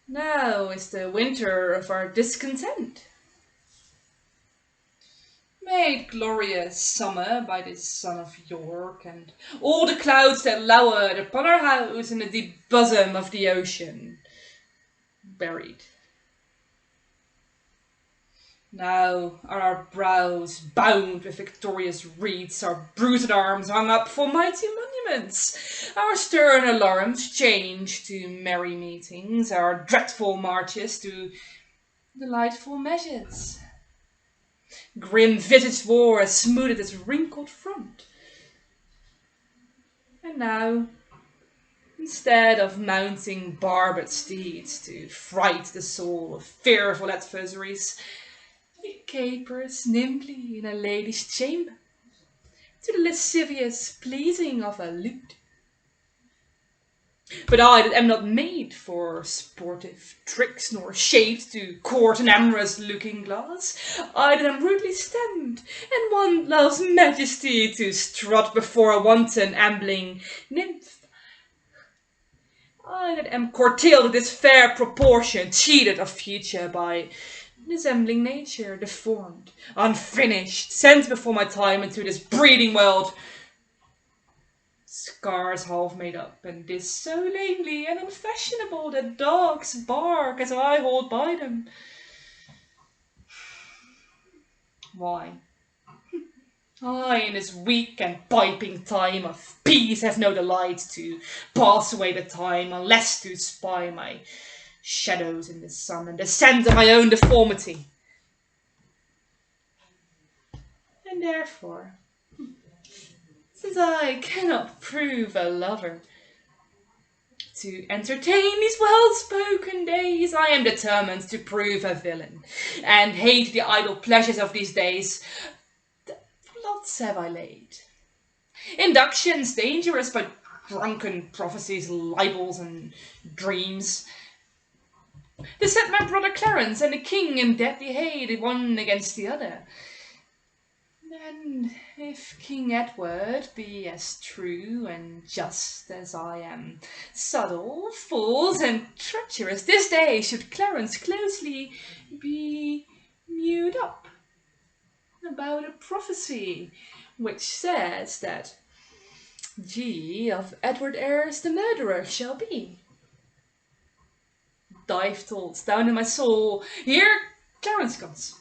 Now is the winter of our discontent, made glorious summer by this son of York, and all the clouds that lowered upon our house in the deep bosom of the ocean buried. Now are our brows bound with victorious wreaths, our bruised arms hung up for mighty monuments, our stern alarms changed to merry meetings, our dreadful marches to delightful measures. Grim-visaged war has smoothed its wrinkled front, and now, instead of mounting barbed steeds to fright the soul of fearful adversaries, he capers nimbly in a lady's chamber, to the lascivious pleasing of a lute. But I that am not made for sportive tricks, nor shaped to court an amorous looking glass, I that am rudely stemmed, and one loves majesty to strut before a wanton ambling nymph, I that am curtailed of this fair proportion, cheated of future by resembling nature, deformed, unfinished, sent before my time into this breeding world, scars half made up, and this so lamely and unfashionable that dogs bark as I hold by them. Why? I, in this weak and piping time of peace, have no delight to pass away the time, unless to spy my shadows in the sun and the scent of my own deformity. And therefore, since I cannot prove a lover, to entertain these well-spoken days, I am determined to prove a villain, and hate the idle pleasures of these days. The plots have I laid. Inductions dangerous, but drunken prophecies, libels, and dreams. They set my brother Clarence and the king in deadly hate, one against the other. And if King Edward be as true and just as I am subtle, false, and treacherous, this day should Clarence closely be mewed up about a prophecy which says that G of Edward heirs the murderer shall be. Dive thoughts down in my soul, here Clarence comes.